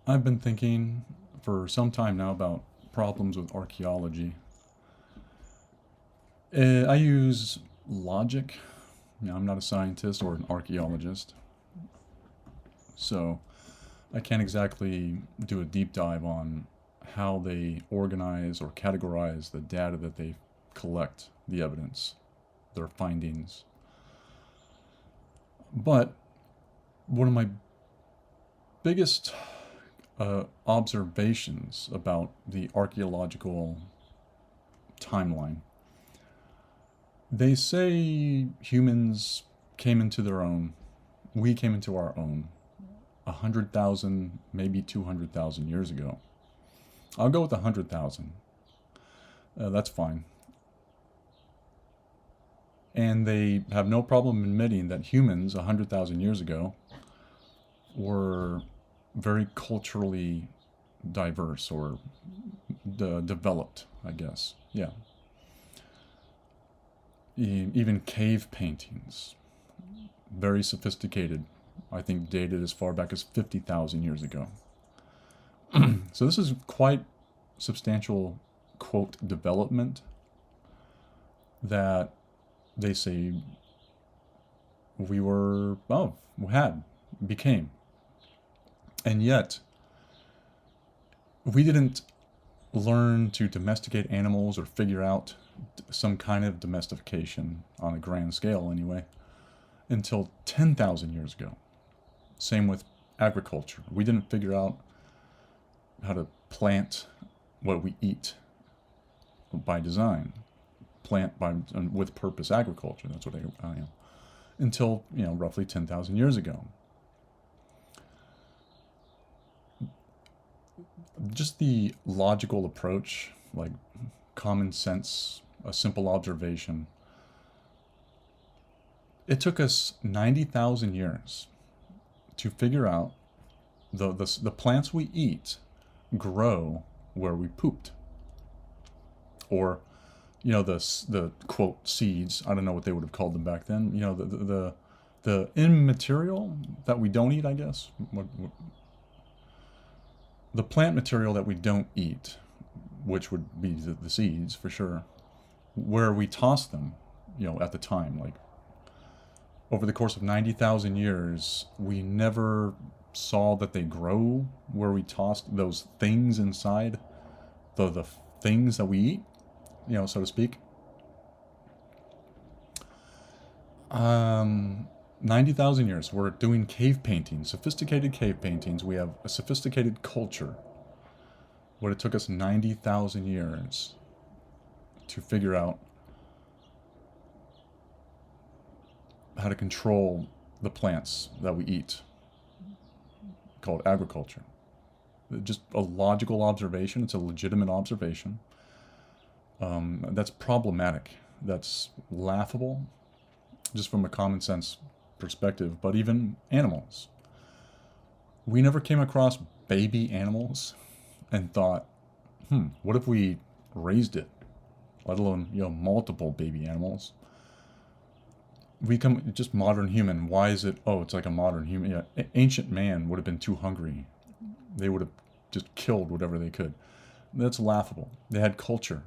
I've been thinking for some time now about problems with archaeology. I use logic. I'm not a scientist or an archaeologist, so I can't exactly do a deep dive on how they organize or categorize the data that they collect, the evidence, their findings. But one of my biggest observations about the archaeological timeline, they say humans came into their own, we came into our own 100,000, maybe 200,000 years ago. I'll go with 100,000. That's fine. And they have no problem admitting that humans 100,000 years ago were very culturally diverse or developed, I guess. Yeah. Even cave paintings, very sophisticated. I think dated as far back as 50,000 years ago. So this is quite substantial, quote, development that they say became. And yet, we didn't learn to domesticate animals or figure out some kind of domestication on a grand scale anyway until 10,000 years ago. Same with agriculture. We didn't figure out how to plant what we eat by design, plant by with purpose agriculture. That's what I am. Until roughly 10,000 years ago. Just the logical approach, like common sense, a simple observation. It took us 90,000 years to figure out the plants we eat grow where we pooped. Or, the quote seeds. I don't know what they would have called them back then. The immaterial that we don't eat, I guess. The plant material that we don't eat, which would be the seeds for sure, where we toss them, at the time, like over the course of 90,000 years, we never saw that they grow where we tossed those things inside, the things that we eat, so to speak. 90,000 years, we're doing cave paintings, sophisticated cave paintings. We have a sophisticated culture. What it took us 90,000 years to figure out how to control the plants that we eat, called agriculture. Just a logical observation. It's a legitimate observation. That's problematic. That's laughable, just from a common sense perspective. But even animals. We never came across baby animals and thought, what if we raised it? Let alone, multiple baby animals. We come just modern human. Why is it? Oh, it's like a modern human. Yeah, ancient man would have been too hungry. They would have just killed whatever they could. That's laughable. They had culture.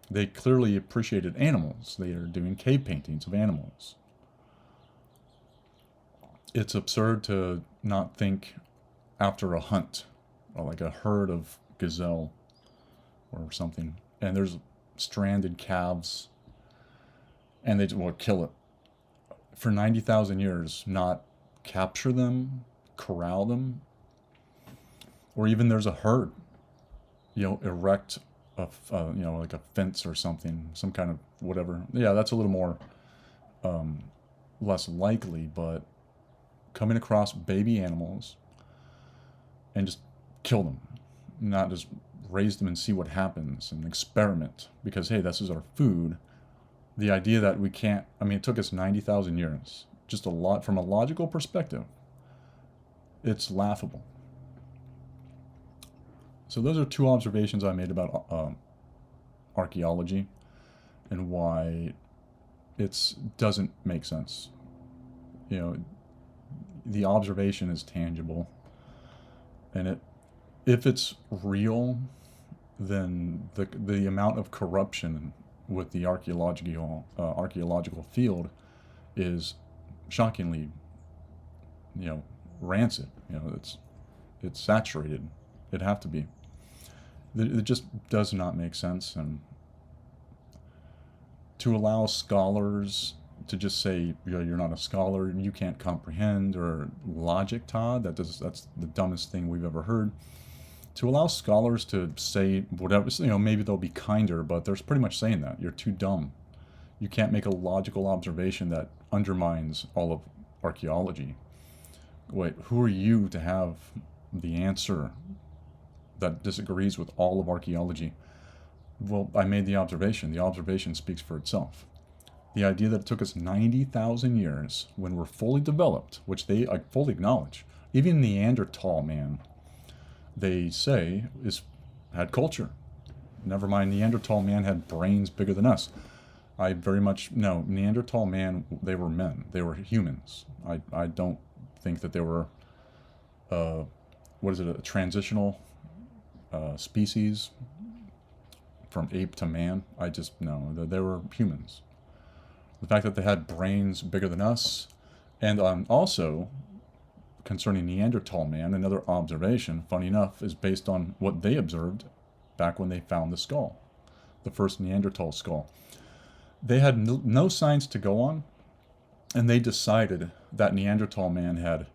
They clearly appreciated animals. They are doing cave paintings of animals. It's absurd to not think after a hunt, or like a herd of gazelle or something, and there's stranded calves, and they will kill it. For 90,000 years, not capture them, corral them, or even there's a herd, erect like a fence or something, some kind of whatever. Yeah, that's a little more less likely, but coming across baby animals and just kill them, not just raise them and see what happens and experiment because, hey, this is our food. The idea that we can't, it took us 90,000 years, just a lot from a logical perspective. It's laughable. So those are two observations I made about archaeology and why it doesn't make sense. The observation is tangible, and it If it's real, then the amount of corruption with the archaeological field is shockingly, rancid. It's saturated. It'd have to be. It just does not make sense, and to allow scholars to just say, you're not a scholar, you can't comprehend, or logic, Todd, that's the dumbest thing we've ever heard. To allow scholars to say whatever, maybe they'll be kinder, but they're pretty much saying that you're too dumb. You can't make a logical observation that undermines all of archaeology. Wait, who are you to have the answer that disagrees with all of archaeology? Well, I made the observation. The observation speaks for itself. The idea that it took us 90,000 years when we're fully developed, which they fully acknowledge, even Neanderthal man, they say, had culture. Never mind, Neanderthal man had brains bigger than us. I very much no. Neanderthal man, they were men. They were humans. I don't think that they were, a transitional species from ape to man. I just no. They were humans. The fact that they had brains bigger than us, and also concerning Neanderthal man, another observation, funny enough, is based on what they observed back when they found the skull, the first Neanderthal skull. They had no science to go on, and they decided that Neanderthal man had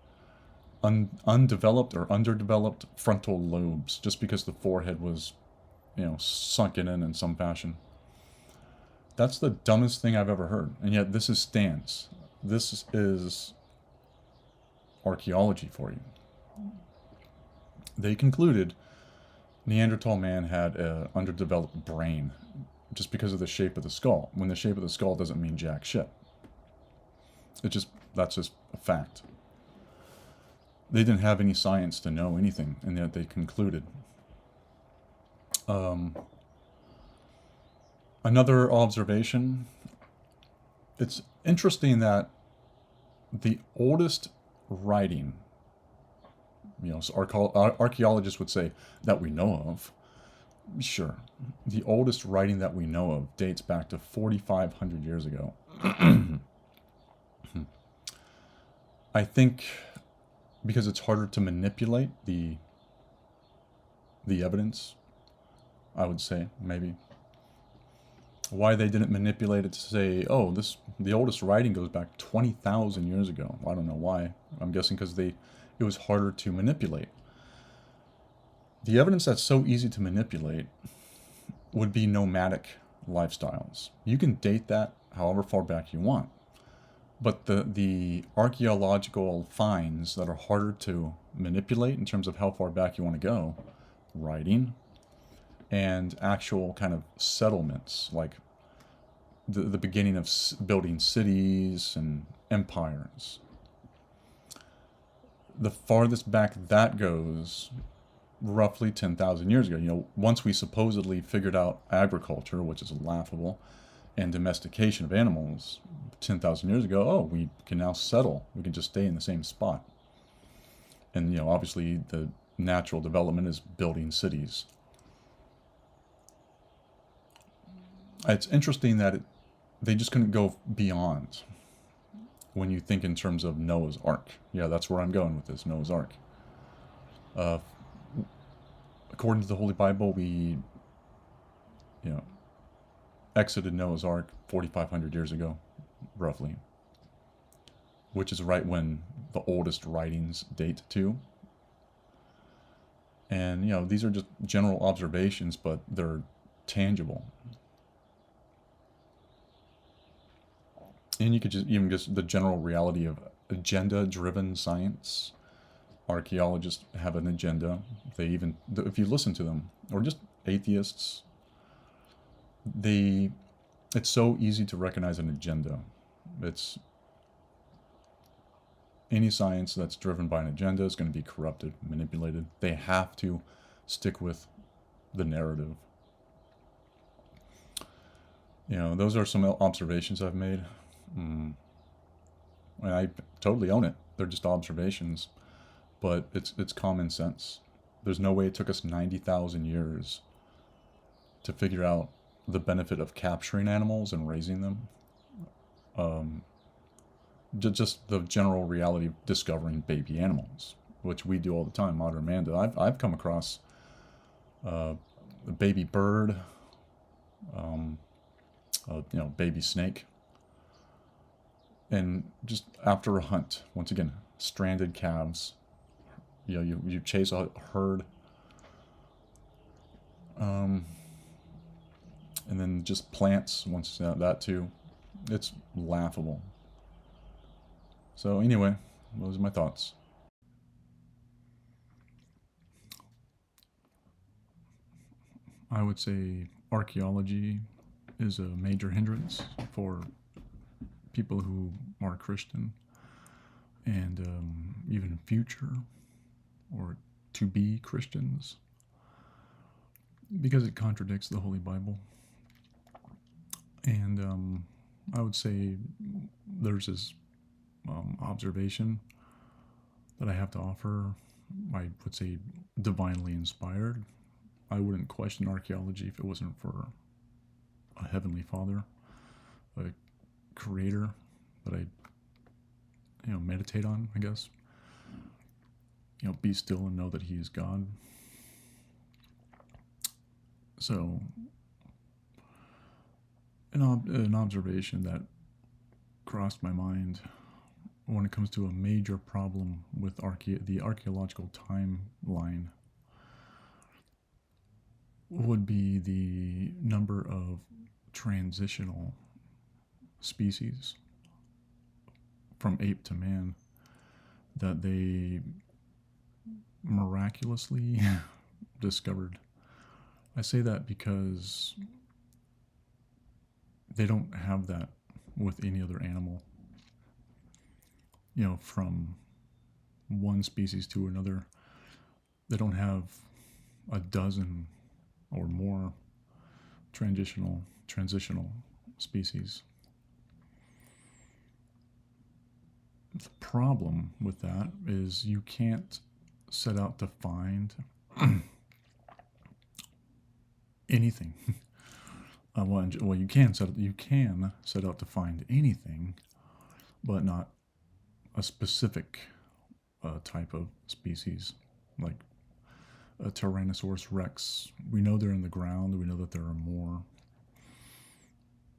undeveloped or underdeveloped frontal lobes, just because the forehead was, sunken in some fashion. That's the dumbest thing I've ever heard, and yet this stands. This is archaeology for you. They concluded Neanderthal man had an underdeveloped brain just because of the shape of the skull, when the shape of the skull doesn't mean jack shit. That's just a fact. They didn't have any science to know anything, and yet they concluded. Another observation, it's interesting that the oldest writing, so archaeologists would say that we know of, sure, the oldest writing that we know of dates back to 4,500 years ago. I think because it's harder to manipulate the evidence, I would say, maybe. Why they didn't manipulate it to say, the oldest writing goes back 20,000 years ago. I don't know why. I'm guessing because it was harder to manipulate. The evidence that's so easy to manipulate would be nomadic lifestyles. You can date that however far back you want. But the archaeological finds that are harder to manipulate in terms of how far back you want to go, writing, and actual kind of settlements, like the beginning of building cities and empires. The farthest back that goes, roughly 10,000 years ago. Once we supposedly figured out agriculture, which is laughable, and domestication of animals 10,000 years ago, we can now settle. We can just stay in the same spot. And, obviously the natural development is building cities. It's interesting that they just couldn't go beyond when you think in terms of Noah's Ark. Yeah, that's where I'm going with this, Noah's Ark. According to the Holy Bible, we, exited Noah's Ark 4,500 years ago, roughly, which is right when the oldest writings date to. And, these are just general observations, but they're tangible. And you could just the general reality of agenda-driven science. Archaeologists have an agenda. If you listen to them, or just atheists, it's so easy to recognize an agenda. It's any science that's driven by an agenda is going to be corrupted, manipulated. They have to stick with the narrative. Those are some observations I've made. And I totally own it. They're just observations, but it's common sense. There's no way it took us 90,000 years to figure out the benefit of capturing animals and raising them. Just the general reality of discovering baby animals, which we do all the time, modern man does. I've come across a baby bird, baby snake, and just after a hunt, once again, stranded calves. You chase a herd, and then just plants. Once that too, it's laughable. So anyway, those are my thoughts. I would say archaeology is a major hindrance for people who are Christian and even future or to be Christians, because it contradicts the Holy Bible. And I would say there's this observation that I have to offer. I would say divinely inspired. I wouldn't question archaeology if it wasn't for a heavenly Father, a creator that I meditate on, I guess. Be still and know that he is God. So an observation that crossed my mind when it comes to a major problem with the archeological timeline would be the number of transitional species from ape to man that they miraculously discovered. I say that because they don't have that with any other animal. From one species to another, they don't have a dozen or more transitional species. The problem with that is you can't set out to find anything. You can set out to find anything, but not a specific type of species, like a Tyrannosaurus rex. We know they're in the ground. We know that there are more.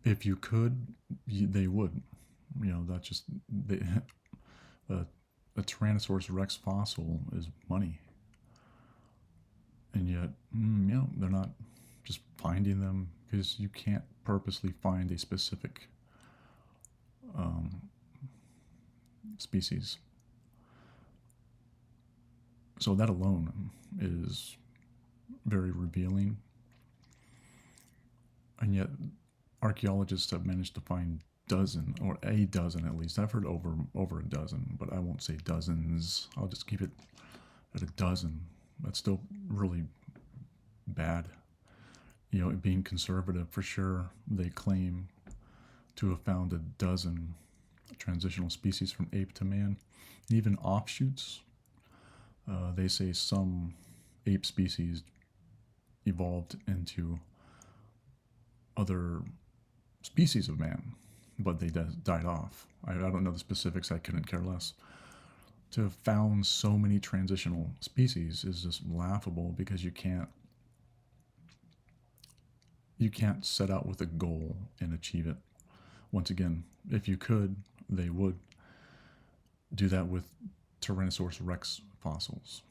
If you could, they would. That's just a Tyrannosaurus rex fossil is money, and yet they're not just finding them, because you can't purposely find a specific species. So that alone is very revealing. And yet archaeologists have managed to find a dozen at least. I've heard over a dozen, but I won't say dozens. I'll just keep it at a dozen. That's still really bad. Being conservative, for sure, they claim to have found a dozen transitional species from ape to man. And even offshoots. They say some ape species evolved into other species of man, but they died off. I don't know the specifics. I couldn't care less. To have found so many transitional species is just laughable, because you can't set out with a goal and achieve it. Once again, if you could, they would do that with Tyrannosaurus rex fossils.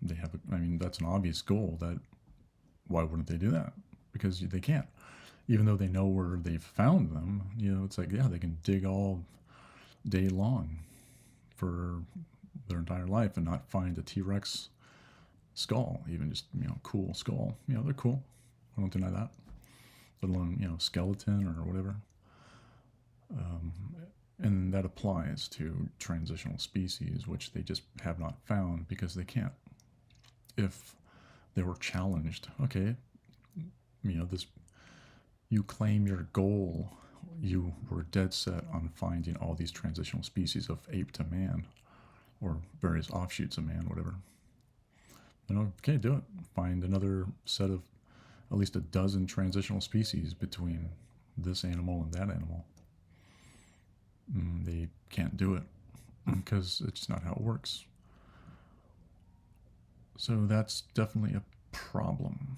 That's an obvious goal. Why wouldn't they do that? Because they can't. Even though they know where they've found them, it's like, they can dig all day long for their entire life and not find a T-Rex skull, even just, cool skull. They're cool. I don't deny that. Let alone, skeleton or whatever. And that applies to transitional species, which they just have not found because they can't. If they were challenged, okay, you claim your goal, you were dead set on finding all these transitional species of ape to man, or various offshoots of man, whatever. Okay, do it. Find another set of at least a dozen transitional species between this animal and that animal. They can't do it because it's not how it works. So that's definitely a problem.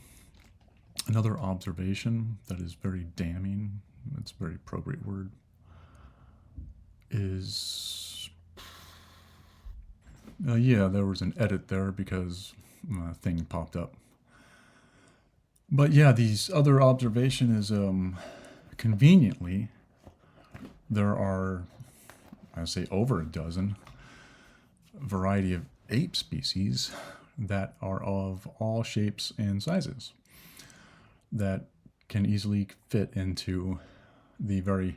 Another observation that is very damning, it's a very appropriate word, is yeah, there was an edit there because a thing popped up. But yeah, these other observation is conveniently there are, I say, over a dozen variety of ape species that are of all shapes and sizes that can easily fit into the very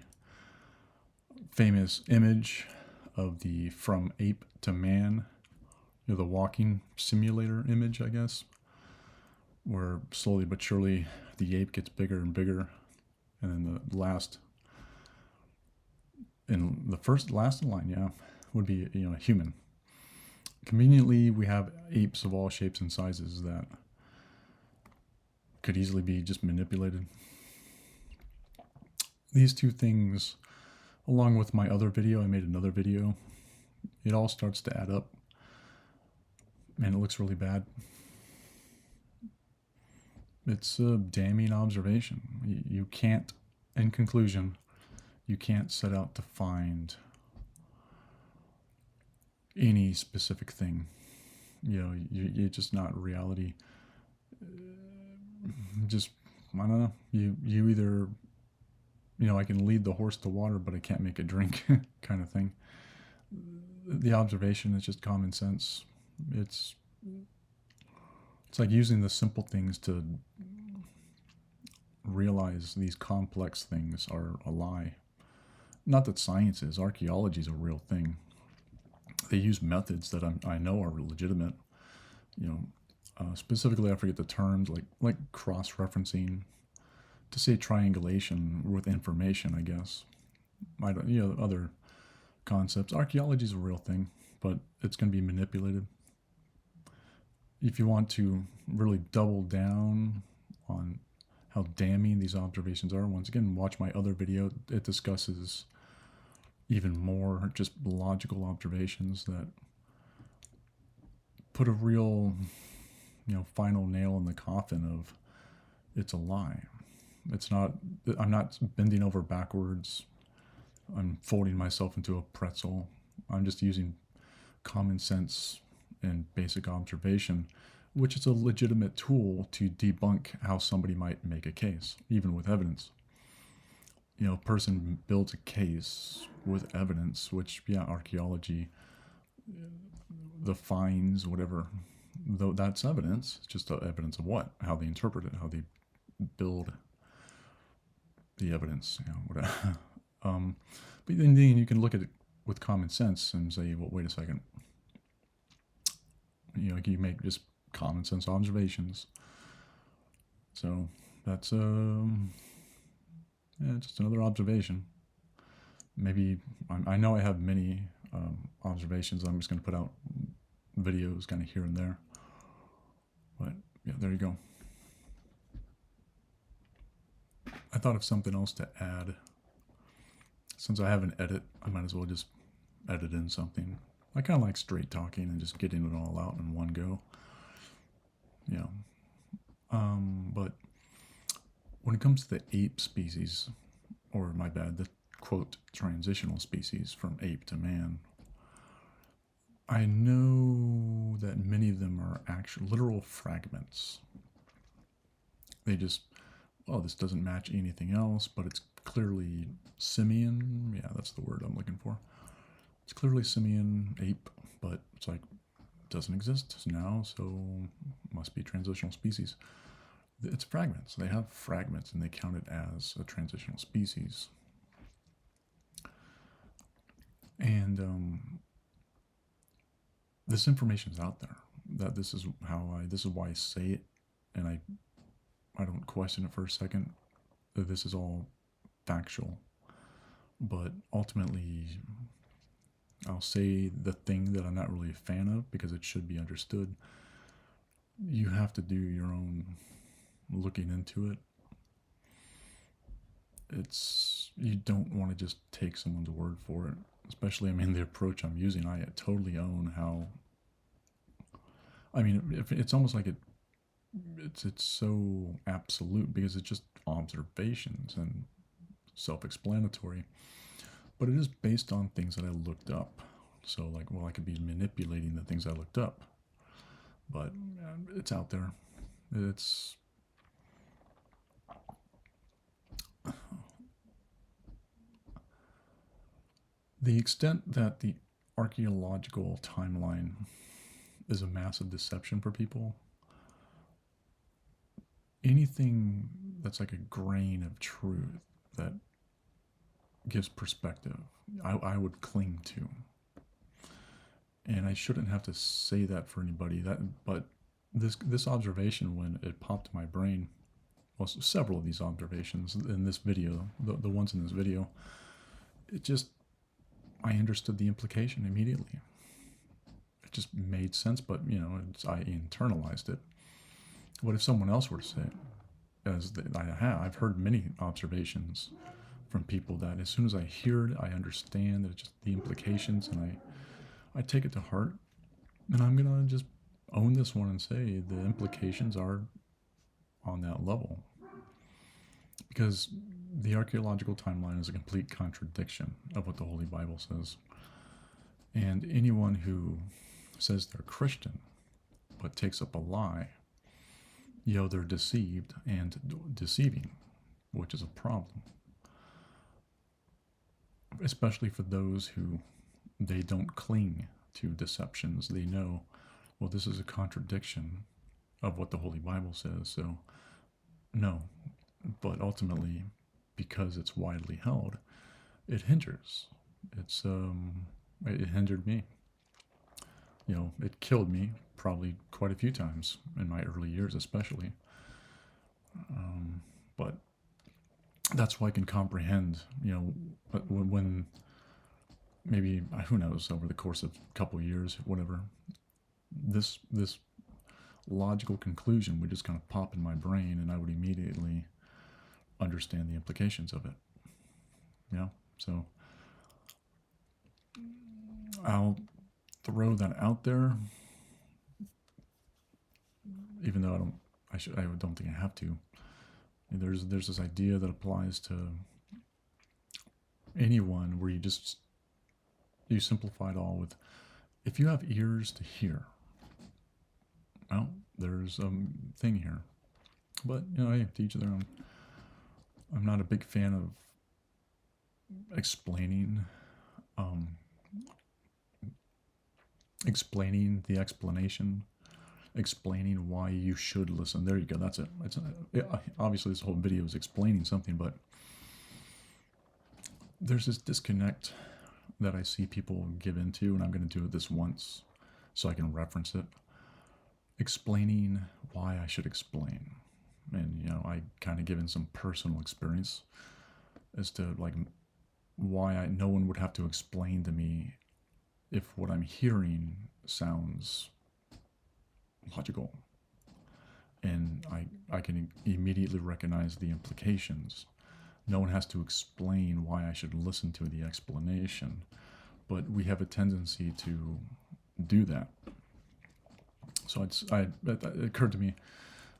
famous image of the from ape to man, the walking simulator image, I guess, where slowly but surely the ape gets bigger and bigger, and then the last in line, yeah, would be a human. Conveniently, we have apes of all shapes and sizes that could easily be just manipulated. These two things, along with my other video, I made another video, it all starts to add up, and it looks really bad. It's a damning observation. You can't, in conclusion, you can't set out to find any specific thing. You're just not reality. Just, I don't know. You either, I can lead the horse to water, but I can't make it drink, kind of thing. The observation is just common sense. It's like using the simple things to realize these complex things are a lie. Not that science is. Archeology is a real thing. They use methods that I know are legitimate. Specifically, I forget the terms, like cross-referencing, to say triangulation with information, I guess. I don't, other concepts. Archeology is a real thing, but it's going to be manipulated. If you want to really double down on how damning these observations are, once again, watch my other video. It discusses even more just logical observations that put a real, final nail in the coffin of it's a lie. It's not, I'm not bending over backwards. I'm folding myself into a pretzel. I'm just using common sense and basic observation, which is a legitimate tool to debunk how somebody might make a case, even with evidence. A person builds a case with evidence, which, archaeology, the finds, whatever, though that's evidence. It's just evidence of what? How they interpret it, how they build the evidence, whatever. But then you can look at it with common sense and say, well, wait a second. You make just common sense observations. So that's just another observation. Maybe I know I have many observations. I'm just going to put out videos kind of here and there. But yeah, there you go. I thought of something else to add. Since I have an edit, I might as well just edit in something. I kind of like straight talking and just getting it all out in one go. But when it comes to the ape species, or my bad, the quote transitional species from ape to man, I know that many of them are actual literal fragments. They just, this doesn't match anything else, but it's clearly simian. Yeah, that's the word I'm looking for. It's clearly simian ape, but it's like doesn't exist now, so must be transitional species. It's fragments. They have fragments, and they count it as a transitional species. And this information is out there. That this is why I say it, and I don't question it for a second. That this is all factual, but ultimately, I'll say the thing that I'm not really a fan of because it should be understood. you have to do your own looking into it. You don't want to just take someone's word for it. Especially, I mean, the approach I'm using, I totally own how. I mean, if it's almost like it's so absolute because it's just observations and self-explanatory, but it is based on things that I looked up. So, like, well, I could be manipulating the things I looked up, but it's out there. It's the extent that the archaeological timeline is a massive deception for people. Anything that's like a grain of truth that gives perspective, I would cling to. And I shouldn't have to say that for anybody. But this observation, when it popped in my brain, well, several of these observations in this video, the ones in this video, I understood the implication immediately. It just made sense, but I internalized it. What if someone else were to say it? I've heard many observations from people that as soon as I hear it, I understand that it's just the implications, and I take it to heart, and I'm gonna just own this one and say the implications are on that level. Because the archaeological timeline is a complete contradiction of what the Holy Bible says. And anyone who says they're Christian but takes up a lie, they're deceived and deceiving, which is a problem. Especially for those who they don't cling to deceptions. They know, well, this is a contradiction of what the Holy Bible says, so no. But ultimately, because it's widely held, it hinders. It hindered me. It killed me probably quite a few times in my early years, especially. But that's why I can comprehend, when maybe, who knows, over the course of a couple years, whatever, this logical conclusion would just kind of pop in my brain, and I would immediately understand the implications of it. So I'll throw that out there, even though I don't think I have to. There's this idea that applies to anyone where you simplify it all with, if you have ears to hear, well, there's a thing here. But hey, to each their own. I'm not a big fan of explaining the explanation, explaining why you should listen. There you go. That's it. Obviously, this whole video is explaining something, but there's this disconnect that I see people give into, and I'm going to do it this once so I can reference it. Explaining why I should explain. And, I kind of give in some personal experience as to, like, why no one would have to explain to me if what I'm hearing sounds logical. And I can immediately recognize the implications. No one has to explain why I should listen to the explanation. But we have a tendency to do that. So it occurred to me,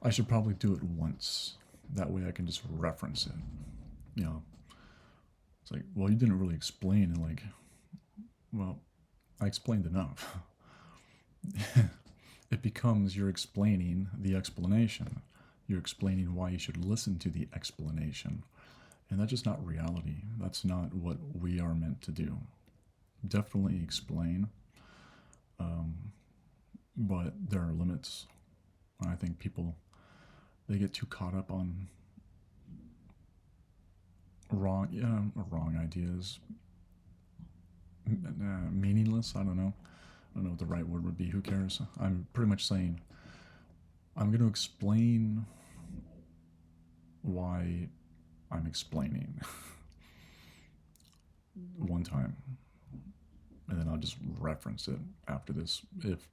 I should probably do it once. That way I can just reference it. It's like, well, you didn't really explain. And like, well, I explained enough. It becomes you're explaining the explanation. You're explaining why you should listen to the explanation. And that's just not reality. That's not what we are meant to do. Definitely explain. But there are limits. I think people, they get too caught up on wrong ideas. Meaningless, I don't know what the right word would be. Who cares? I'm pretty much saying, I'm going to explain why I'm explaining one time, and then I'll just reference it after this if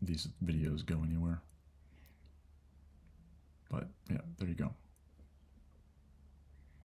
these videos go anywhere. But yeah, there you go.